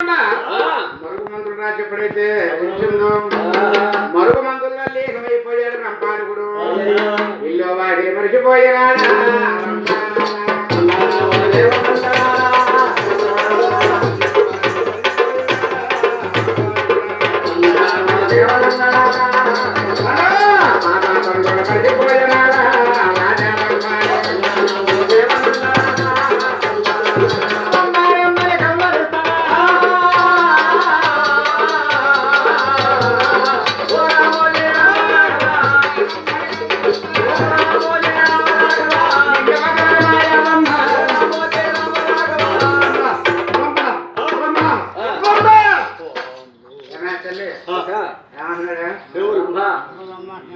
మరుగు మందులు రాజు ఎప్పుడైతే వచ్చిందో మరుగు మందుల్లో లేఖమైపోయాడు రంపాలుగుడు. ఇల్లు వాడి మరిచిపోయినాడా మరిచిపోయినాడా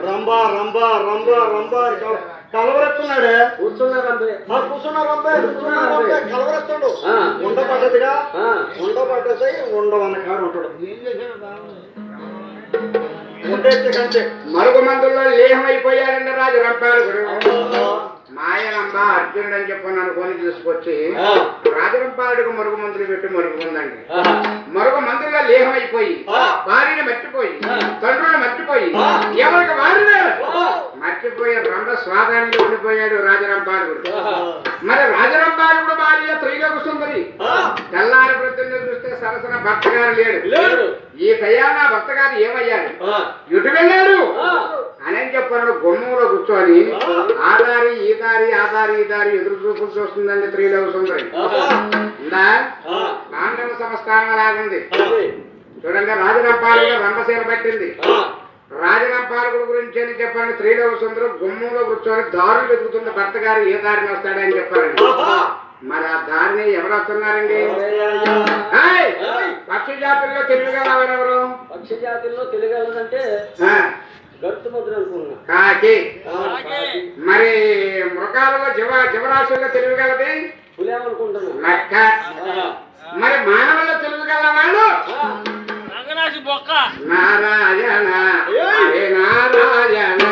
రంబా రంబా రంబా రంబా కలవరెత్తున్నాడే. కూర్చున్నా రంబే కలవరెత్తాడు. ఉండబడ్డదిగా ఉండబడ్డది ఉండవన్న కాడు ఉంటాడు. మరుగు మందుల్లో లేహమైపోయాడండి రాజు రంపాలుగుడు. మాయనమ్మ అర్జునుడు అని చెప్పని అనుకొని తీసుకొచ్చి రాజరంపాలుడికి మరుగు మందులు పెట్టి మరుగుందండి. మరుగు మందుల్లో లేహమైపోయి భార్యని మర్చిపోయి తండ్రులను మర్చిపోయి ఎవరికి వారిని మర్చిపోయి రంభ స్వాదానికి ఉండిపోయాడు రాజరంపాలుడు. మరి రాజరంపాలుడు భార్య త్రైలోక సుందరి. తెల్లారి ప్రతిని చూస్తే సరసన భర్త గారు లేడు. ఈ తయారు నా భర్త గారు ఏమయ్యాడు, ఎటు వెళ్ళాడు అని చెప్పాడు. గుమ్మంలో కూర్చొని ఆదారి ఈ దారి ఆ దారి ఈ దారి ఎదురు చూపులు చూస్తుందండి త్రైలోక సుందరి. ఉందా పాండవ సంస్థానం లాగుంది చూడండి. రాజరంపాలుడు రంభసేన పట్టింది. రాజరంపాలుడు గురించి అని చెప్పాలని త్రైలోక సుందరు గుమ్మంలో కూర్చొని దారులు వెతుకుతున్న భర్త గారు ఏ దారిని వస్తాడని చెప్పారండి. మరి ఆ దారిని ఎవరు వస్తున్నారండి? పక్షి జాతుల్లో తెలుగుగల ఎవరెవరు? పక్షి జాతుల్లో తెలుగుగలంటే కాకి. మరి మృగాలలో జీవరాశుల్లో తెలుగుగలది నక్క. మరి మానవుల్లో తెలుగుగల వాడు నారాయణ హరే నారాయణ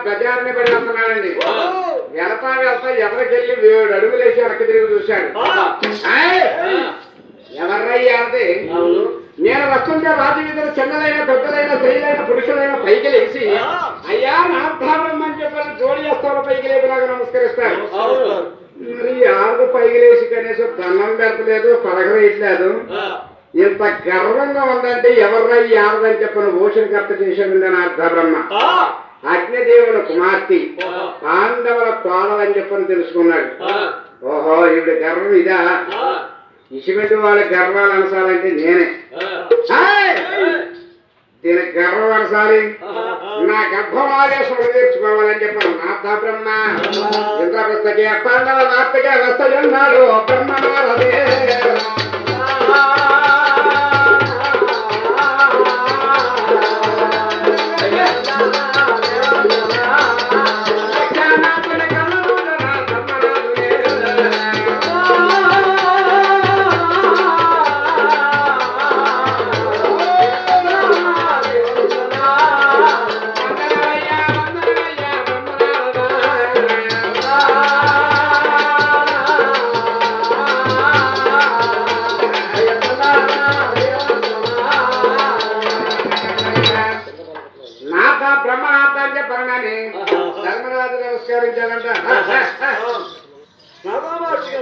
గజాన్ని పడి వస్తున్నాడండి. వెళ్తా వెళ్తా ఎవరికెళ్ళి 7 అడుగులేసి వెనక్కి తిరిగి చూశాడు. ఎవర్రయ్యాది? నేను వస్తుంటే రాజు వీధులు చిన్నదైన పెద్దలైన స్త్రీలైన పురుషులైన పైకి లేచి అయ్యా నార్థాబ్రహ్మ అని చెప్పని జోడి చేస్తాడు. పైకి లేపిలాగా నమస్కరిస్తాడు. మరి ఆరు పైకి లేచి కనీసం దండం పెడతలేదు, పలకరేయట్లేదు. ఇంత గర్వంగా ఉందంటే ఎవర్రయ్యి ఆడదని చెప్పని భూషణకర్త చేశాడు నార్థబ్రహ్మ. అగ్నిదేవుల కుమార్తె పాండవుల కోడలని చెప్పని తెలుసుకున్నాడు. ఓహో ఈవిడ గర్వం ఇదా? ఇటువంటి వాళ్ళ గర్వాలు అనసాలంటే నేనే. దీనికి గర్వం అనసాలి, నా గర్భమాదేశం తీర్చుకోవాలని చెప్పాను నార్థబ్రహ్మ. ఇంద్రప్రస్థకి పాండవ వార్తగా వస్తాడు బ్రహ్మనాథే. విచారించాలంట. నాదా మహర్షికి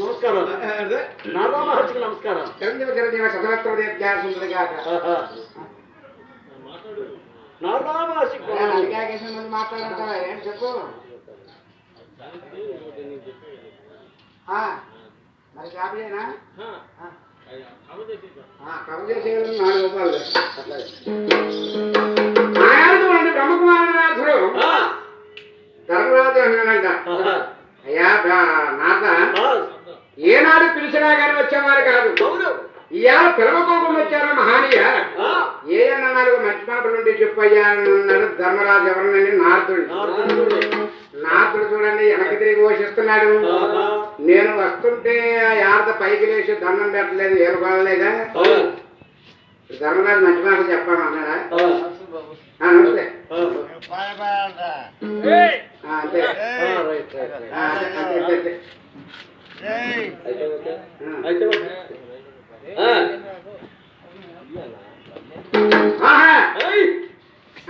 నమస్కారం. నాదా మహర్షికి నమస్కారం. చిరంజీవి చిరంజీవి శతరత్న ధ్యాసం ఉంది కాక. నాదా మహర్షికి మాట్లాడంటావా ఏం చెప్పు. మరి కాపీనా కవర్ చేసేది 4 రూపాయలు. ఆనాడు బ్రహ్మకుమారనాథుడు ధర్మరాజు అన్నాడంట, అయ్యా నాథ, ఏనాడు పిలిచినా కానీ వచ్చేవారు కాదు, ఇవాళ పిలవకోకుండా వచ్చారా మహానీయ, ఏ అన్న 4 మంచి మాటలు ఉండి చెప్పయ్యా అన్నాడు ధర్మరాజు. ఎవరినండి? నాథుడు చూడండి వెనక్కి తిరిగి పోషిస్తున్నాడు. నేను వస్తుంటే యార్ద పైకి లేచి దండం పెట్టలేదు, ఏరుకోలేదా? ధర్మరాజు మంచి మాటలు చెప్పాను అన్నాడా? నమస్తే అంతే.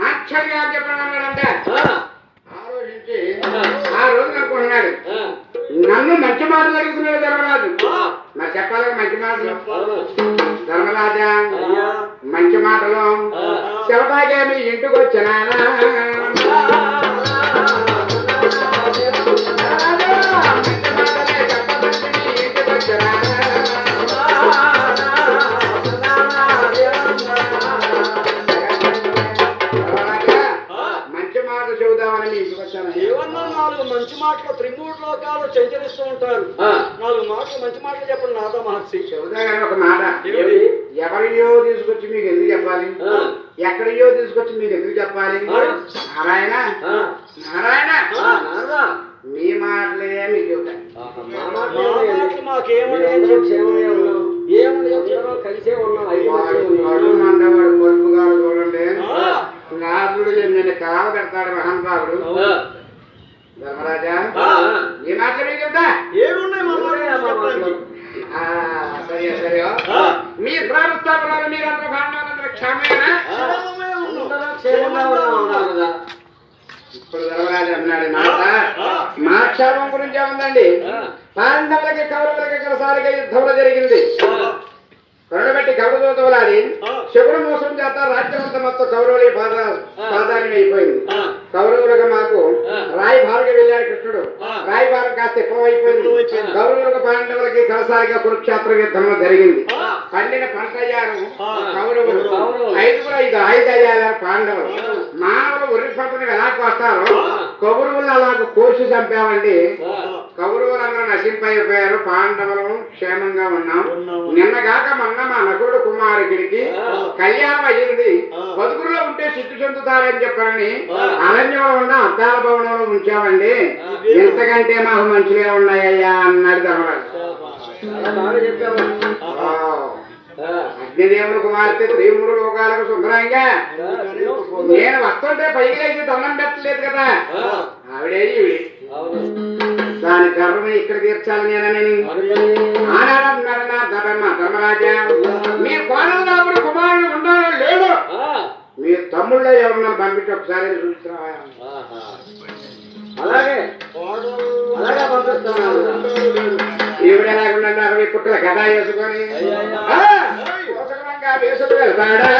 ఆశ్చర్యంగా చెప్పాడంటే ఆలోచించి ఆ రోజు అనుకుంటున్నాడు, నన్ను మంచి మాటలు అడుగుతున్నాడు ధర్మరాజు. మరి చెప్పాలి మంచి మాటలు. ధర్మరాజా, మంచి మాటలు చెబుతాగే మీ ఇంటికి వచ్చినా ఏమన్నా 4 మంచి మాటలు 3 లోకాలు సంచరిస్తూ ఉంటారు. 4 మాటలు మంచి మాటలు చెప్పండి నాదా మహర్షి. చెబుతా కానీ ఒక మాట, ఎవరియో తీసుకొచ్చి మీకు ఎందుకు చెప్పాలి, ఎక్కడియో తీసుకొచ్చి మీకు ఎందుకు చెప్పాలి? నారాయణ నారాయణ మీ మాటలే మీకు చెబుతాయి. కలిసే ఉన్నాం. మండవాడు కొడుకు గారు చూడండి, నాథుడు నిన్ను కావ పెడతాడు మహానుభావుడు. ధర్మరాజా, ఈ మాటలు మీకు చెబుతా. సరే సరే, మీ ప్రాణస్థాపనాలు మీరందరూ భాండాలందరూ క్షేమేనా? ఇప్పుడు ధర్మరాజు అన్నాడు, మా క్షేమం గురించి ఏముందండి, పాండవులకి కౌరవులకి ఒకసారిగా యుద్ధంలో జరిగింది. కరుణబెట్టి కౌరవతోలాడి శకుడు మోసం చేత రాజ్యమంతా మొత్తం కౌరవులే ప్రాధాన్యం అయిపోయింది. కౌరవులుగా మాకు రాయభారకి వెళ్ళాడు కృష్ణుడు, రాయభారం కాస్త ఎక్కువ అయిపోయింది. కౌరవులకు పాండవులకి కలసారిగా కురుక్షేత్ర యుద్ధంలో జరిగింది. పండిన పంట అయ్యారు కౌరవులు, 5 అయ్యారు పాండవులు. మానవులు ఉర్రి పంటను ఎలా కోస్తారో కౌరవులు అలాగ కోసి చంపామండి. కౌరవులందరూ నశింపైపోయారు, పాండవులు క్షేమంగా ఉన్నాం. నిన్నగాక మొన్న మా నకుడు కుమారుడికి కళ్యాణం అయ్యింది. బతుకుల్లో ఉంటే సిట్టు చెందుతారని చెప్పారని అరణ్యంలో ఉన్న అద్దాల భవనంలో ఉంచామండి. ఎంతకంటే మాకు మంచిగా ఉన్నాయ్యా అన్నాడు ధర్మరాజు. అగ్నిదేవుడు కుమార్తె 3 లోకాలకు శుభ్రంగా నేను వస్తుంటే పైకి లేచి దండం పెట్టలేదు కదా, ఆవిడే ఈవిడి. దాని గర్వం ఇక్కడ తీర్చాలి నేనని ఆనాడన్నాడు నా ధర్మరాజా. మీ కోడలు కుమారుడు ఉన్నాడో లేడు, మీ తమ్ముళ్ళ ఎవరన్నా పంపించి ఒకసారి చూసిరా. అలాగే ఈవిడ ఎలాగుండా 60 పుట్టల కథ వేసుకొని వేసుకు వెళ్తాడా.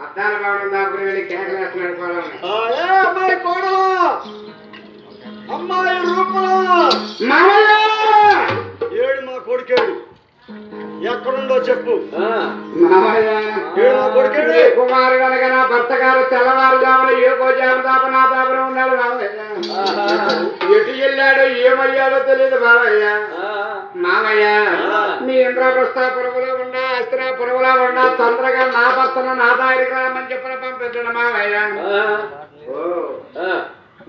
అద్దాల భవనం దాపుని వెళ్ళి కేకలేస్తున్నాడు అమ్మాయి కోడలు, అమ్మాయి రూపంలో ఏడు మా కొడుకేడు ఎక్కడుండో చెప్పు. కుమారుడు అనగా నా భర్త గారు తెల్లవారుజామున ఏకోజాము దాప నా దాపన ఉన్నాడు. ఎటు వెళ్ళాడో ఏమయ్యాడో తెలియదు బావయ్య. మావయ్య, మీ ఇంద్రప్రస్థ పురుగులో ఉన్నా అస్త్ర పురుగులా ఉన్నా తొందరగా నా భర్తను నా దారికి రామని చెప్పిన పంపించండి మావయ్య.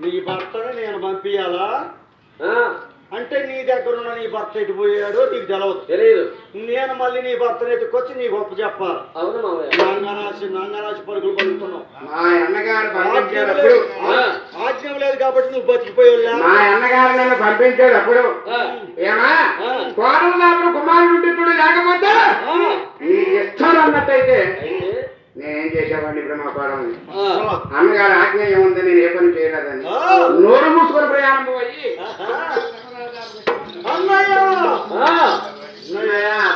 నీ భర్తను నేను పంపించాలా? అంటే అంటే నీ దగ్గర ఉన్న నీ భర్త ఎటు పోయాడో నీకు తెలియదు. నేను మళ్ళీ నీ భర్తను ఎత్తుకొచ్చి నీ గొప్ప చెప్పాలి. అవును మామయ్య. నంగరాశి పరుగులు పలుకుతున్నావు. మా అన్నగారు పంపించేటప్పుడు ఆజ్ఞం లేదు కాబట్టి నువ్వు బతికిపోయావులే. మా అన్నగారు నన్ను పంపించేటప్పుడు ఏమా కోడలు దాపుడు కుమారుడు లేకపోతే నీ ఇష్టం అన్నట్టయితే నేనేం చేసేవాడిని ఇప్పుడు మా కోడల్ని. అన్నగారు ఆజ్ఞ ఏముంది, నేను ఏ పని చేయలేదని నోరు మూసుకొని ప్రయాణం పోయి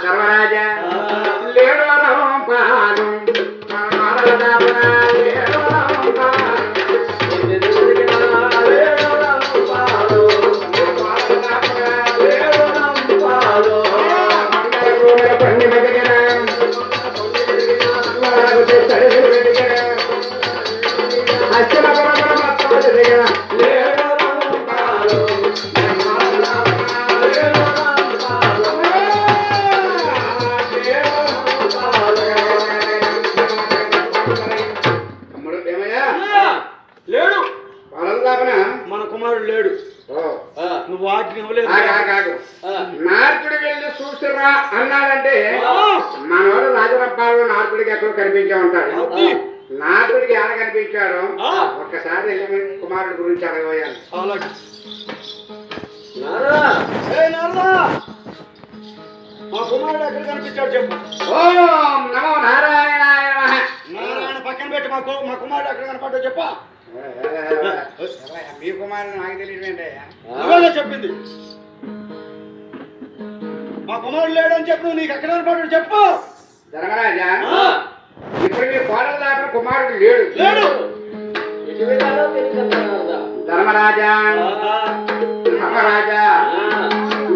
ధర్మరాజా లేడు పాలు మన కుమారుడు లేడు. నువ్వు ఆజ్ఞ ఇవ్వలేదు. నారదుడు వెళ్ళి చూసిరా అన్నాడంటే మనవాడు రాజరప్పాలు నారదుడికి ఎక్కడో కనిపించే ఉంటాడు. నారదుడికి ఎలా కనిపించాడు ఒక్కసారి వెళ్ళి కుమారుడి గురించి అడగబోయాను. మా కుమారుడు ఎక్కడ కనిపించాడు చెప్పు. ఓం నమో నారాయణాయ నమః. నారాయణ పక్కన పెట్టి మా కుమారుడు ఎక్కడ కనపడ్డా చెప్పా. మీ కుమారుడు నాకు తెలియదు ఏంటయ్యా. నువ్వేగా చెప్పింది. మా కుమారుడు లేడని చెప్పు. నీకు ఎక్కడ కనపడ్డాడు చెప్పు. ధర్మరాజా ఇప్పుడు మీ కోడలు దాకా కుమారుడు లేడు. ధర్మరాజా ధర్మరాజా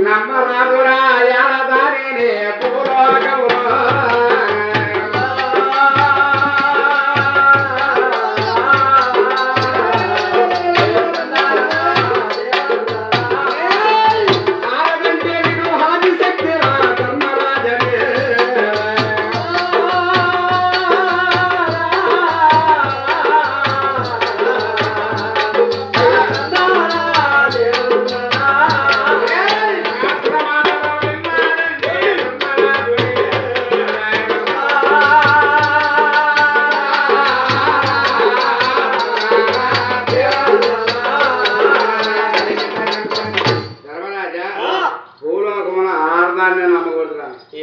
నమ్మరాదురా యాదానే పూలోకము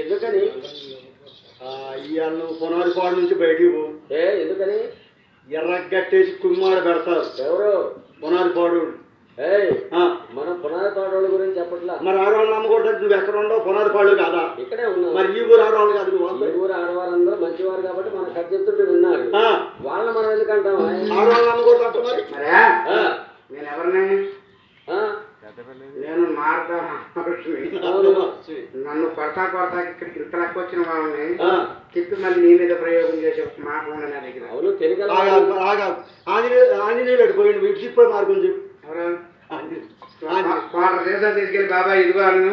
ఎందుకని ఇవాళ నువ్వు పునాదిపాడు నుంచి బయటికి పో. ఎందుకని ఎర్రగట్టేసి కుమ్మాడు పెడతారు. ఎవరు? పునాదిపాడు. మనం పునాదిపాడు గురించి చెప్పట్లా. మరి ఆడవాళ్ళు నమ్మకూడదు. నువ్వు ఎక్కడ ఉండవు? పునాదిపాడు కాదా? ఇక్కడే ఉన్నా. మరి ఈ ఊరు ఆడవాళ్ళు కాదు. ఈ ఊరు ఆడవాళ్ళందరూ మంచివారు కాబట్టి మన కథెత్తుంటే విన్నారు. వాళ్ళని మనం ఎందుకంటాం? ఆడవాళ్ళు నమ్మకూడదు అంట. మరి నేను ఎవరిని నేను మారుతా నన్ను కొడతా ఇక్కడికి ఇంతలకు వచ్చిన వాళ్ళని తిప్పి మళ్ళీ నీ మీద ప్రయోగం చేసే మాట ఉన్న నా దగ్గర. అవును తెలుగు ఆంజనేయులు అడిపోయింది. విడిచిపోయి మార్గం చెప్పు. దేశాలు తీసుకెళ్ళి బాబాయ్ ఇదిగో అను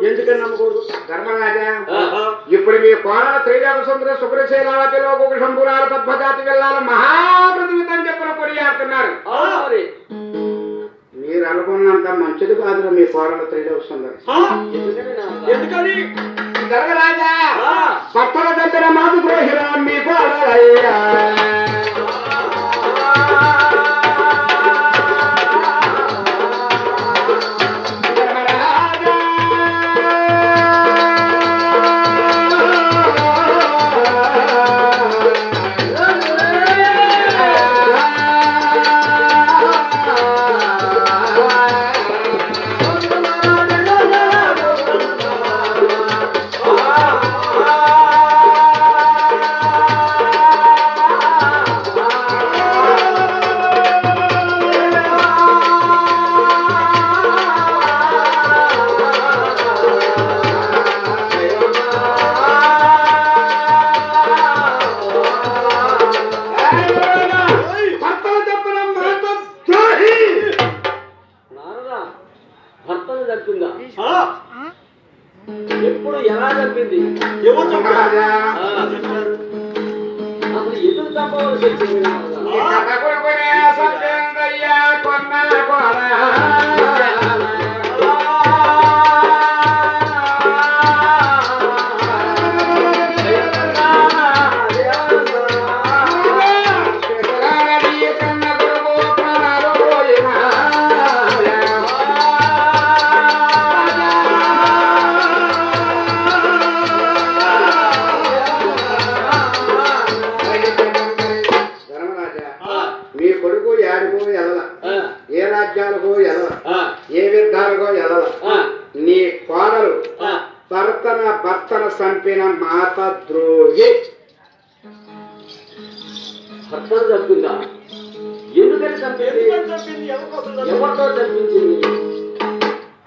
ఎందుకని నమ్మకూడదు? ధర్మరాజా ఇప్పుడు మీ కోడల త్రైలోక సుందర శుభ్రశైలావతిలో ఒక శంభురాల పద్మజాతి వెళ్ళాల మహాప్రతిమితం చెప్పిన కొనియాడుతున్నారు. మీరు అనుకున్నంత మంచిది కాదు మీ కోడల త్రైలోక సుందర. ఎందుకని? ధర్మరాజా పక్కన దగ్గర మాకు ద్రోహిరా మీ కోడలయ్యా. ఎవరు చెప్పారు? రాజా చెప్పారు. అసలు ఎందుకు తప్పవలసి వచ్చింది ఈ కథ కొడుకునే సత్యంగయ్యా కొన్న కొర మీ కొడుకు యాడికో ఎదల ఏ రాజ్యాలకో ఎదల ఏ యుద్ధాలకో ఎదల నీ కోడలు భర్తన చంపిన మాత ద్రోహి భర్తను చంపిందా? ఎందుకని చంపింది? ఎందుకని చెప్పింది? ఎవరి కోసం చెప్పింది? ఎవరితో చంపించింది?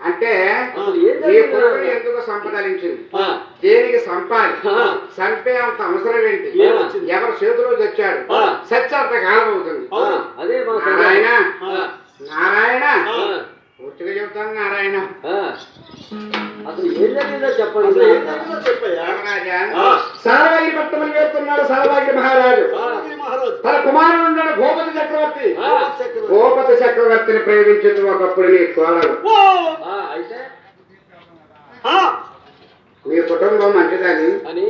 అంటే అసలు ఏం నీ జరిగింది? కొడుకుని ఎందుకు సంపదలించింది? ఆ, దేనికి సంపాది ఆ. చంపే అంత అవసరం ఏంటి? ఏమొచ్చింది? ఎవరి చేతిలో తెచ్చాడు ఆ. సత్యంత కాలం అవుతుంది. ఆ, అదే మా నారాయణ ఆ, నారాయణ ఆ, పూర్తిగా చెప్తాను నారాయణ. ఆ. అసలు ఏం జరిగిందో చెప్పండి. అసలు ఏం జరిగిందో చెప్పయ్యా. ధర్మరాజా ఆ. సారవాగి పట్టణం వేస్తున్నాడు సారవాగి మహారాజు. సారథి మహారాజు. తన కుమారుడు ఉన్నాడు భూపతి చక్రవర్తి. ఆ. చక్రవర్తి. భూపతి చక్రవర్తిని ప్రేమించింది ఒకప్పుడు నీ కోడలు. ఓ! ఆ, అయితే ఆ! మీ కుటుంబం మంచిదని అని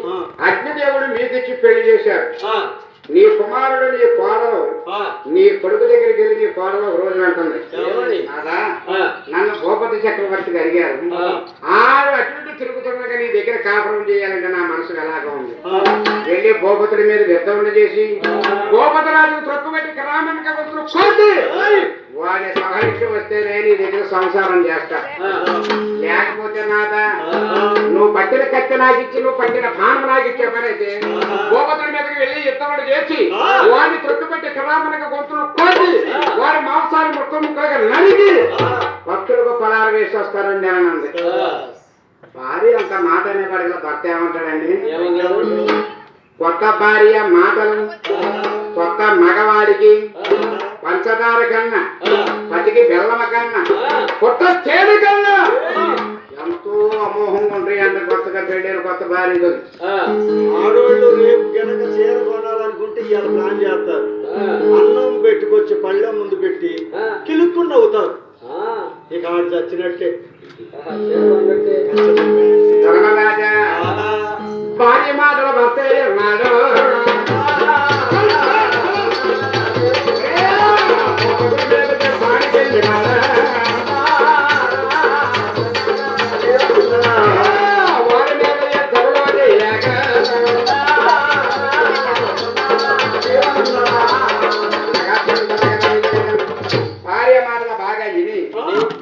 అగ్నిదేవుడు మీదిచ్చి పెళ్లి చేశాడు. ఆ, నీ కుమారుడు నీ కోడలు ఆ, నీ కొడుకు దగ్గరికి వెళ్ళి నీ కోడలు ఒక రోజు అంటుంది, ఏమని? నాదా ఆ, నన్ను భూపతి చక్రవర్తికి అడిగారు, ఆ. ఆడు అటు ఇటు తిరుగుతుండగా నీ దగ్గర కాపురం చేయాలంటే నా మనసు ఎలాగా ఉంది. ఆ! వెళ్ళి భూపతుడి మీద యుద్ధం చేసి భూపతి రాజు త్రొక్కుబెట్టి గ్రామానికి వస్తున్న కోతి వాడిని సహరించి వస్తేనే నీ దగ్గర సంసారం చేస్తా. ఆ, లేకపోతే నాదా నువ్వు పట్టిన కత్తి నాకు ఇచ్చి నువ్వు పట్టిన బాణం నాకు ఇచ్చే పని అయితే భూపతుడి మీదకి వెళ్ళి యుద్ధం చేసి వాడిని త్రొక్కుబెట్టి గ్రామానికి గొంతులు కోసి వాడి మాంసాన్ని ముక్కలుగా నలిగి భక్తులకు పొలాలు వేసి వస్తారండి అని అంది. ఆ. భార్య అంత మాట అనేవాడిగా భర్త ఏమంటాడండి? ఏమన్నారు? కొత్త భార్య మాటలు కొత్త మగవాడికి పంచదార కన్నా పతికి బెల్లమ కన్నా కొత్త తేనె కన్నా ఎంతో అమోహంగా ఉంటాయి అంటే కొత్తగా పెళ్ళైన కొత్త భార్య. ఆ, ఆడోళ్ళు రేపు గనక చీర కొనాలనుకుంటే ఇవాళ ప్లాన్ చేస్తారు. ఆ, అన్నం పెట్టుకొచ్చి పళ్ళెం ముందు పెట్టి ఆ. కిలుక్కుని నవ్వుతారు. ఆ. ఇక ఆడు చచ్చినట్టే. ఆ, చేరవన్నట్టే. ధర్మరాజా ఆహా. భార్య మాటల భర్త ఉన్నాడు. భార్య మాటల బాగా విని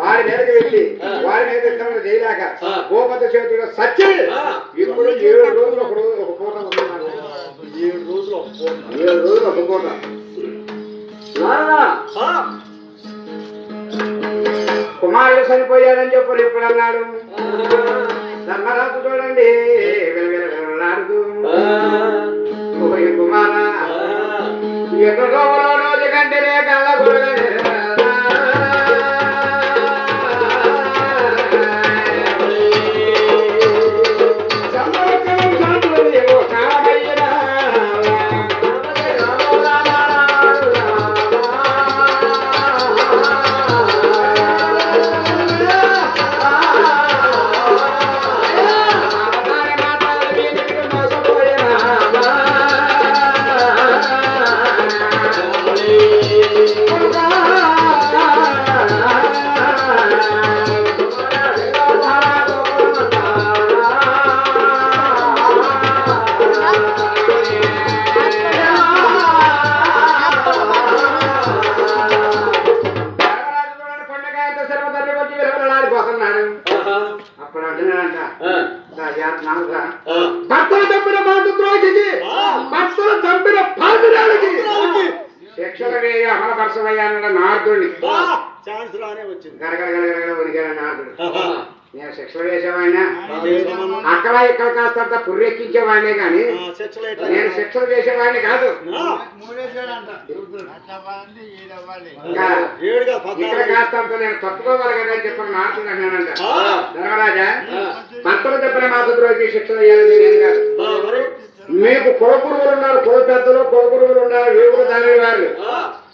వారి మీదకి వెళ్ళి వారి మీద యుద్ధం చేయలేక భూపతి చేతుల్లో సచ్చి ఇప్పుడు 7 రోజులు ఒక పూట ఉన్నాడు. 7 రోజులు ఒప్పుకోను. 7 రోజులు ఒక పూట. నారదా, ఆ! కుమారుడు చనిపోయాడని చెప్పు ఎప్పుడు అన్నాడు. ధర్మరాజు చూడండి విలవిలలాడుతూ ఓయ్ కుమారా ఎన్నో రోజు కంటే కళ్ళ కొడగనే అప్పుడు అంటున్నాడంట, భర్తలు చంపిన మాతృద్రోహికి భర్తలు చంపిన పాపిరాలకి శిక్షలు వేయ అమలపరచమయ్యా అన్నాడు నారదుడిని. ఛాన్స్ రానే వచ్చింది. గడగడ గడగడ వణిగాడు నారదుడు. నేను శిక్షలు వేసేవాడినా అక్కడ ఇక్కడ కాస్త పుర్రెక్కించేవాడినే కానీ నేను శిక్షలు చేసేవాడిని కాదు. ఇంకా ఇక్కడ కాస్తంత నేను తప్పుకోవాలి కదా అని చెప్పి మాట్లాడుతున్నానంట. ధర్మరాజా, భర్తలు చెప్పిన మాతృకి శిక్షలు వేయాలని నేను కాదు. మీకు కుల గురువులు ఉన్నారు, కుల పెద్దలు కుల గురువులు ఉన్నారు, వేగులు దాని వాళ్ళు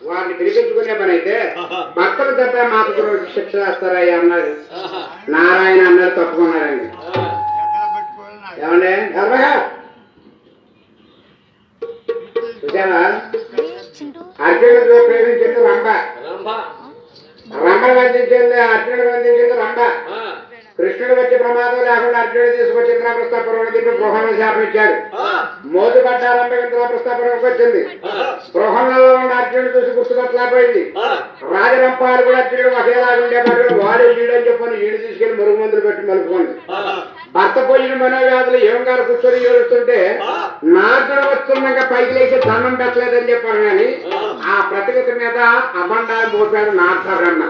వారిని పిలిపించుకునే పని అయితే భర్తలు చెప్పిన మాతృకి శిక్ష వేస్తారయ్యా అన్నాడు. నారాయణ అన్నాడు, తప్పుకున్నారండి. ఏమండి ధర్మగా చూసావా? అర్జునుడు ప్రేమించింది రంభ, రంభ బంధించింది అర్జునుడు బంధించింది రంభ. కృష్ణుడు వచ్చే ప్రమాదం లేకుండా అర్జునుడు తీసుకొచ్చి ఇంద్రప్రస్థాపురం తిప్పి గృహంలో శాపం ఇచ్చాడు. మోజు పడ్డ రంభ ఇంద్రప్రస్థాపురంకి వచ్చింది. గృహంలో ఉన్న అర్జునుడు చూసి గుర్తుపట్టలేకపోయింది. రాజరంపాలు కూడా అర్జునుడు ఒకేలాగా ఉండేవాడు. వాడు వీడు అని చెప్పని వీడు తీసుకెళ్లి మరుగు మందులు పెట్టి మలుపుకోండి. భర్త పోయిన మనోవ్యాధులు ఏమంగారు కూర్చొని ఏడుస్తుంటే నార్దుడు వస్తున్నాక పైకి లేచి దండం పెట్టలేదని చెప్పారు. కానీ ఆ ప్రతిగతి మీద అబండాలు మోపాడు నార్తరన్న.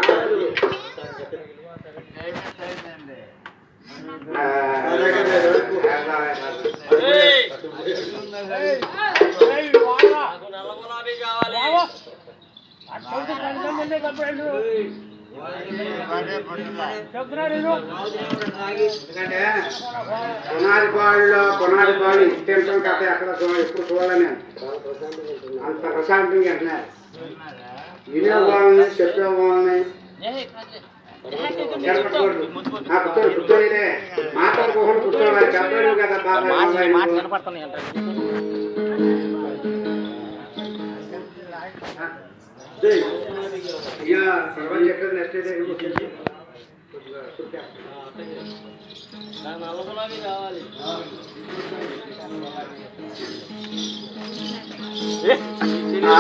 ఎందుకంటే పునాది పాళ్ళు ఇష్టం కథ ఎక్కడ ఎప్పుడు చూడాలని అంత ప్రశాంతంగా అంటున్నారు. వినే వాళ్ళని చెప్పే వాళ్ళని కూర్చోనిదే మాట్లాడుకోకుండా కూర్చోవాలి. చెప్పాడు కదా సర్వం చెప్పేది నెక్స్ట్ కావాలి. ఆ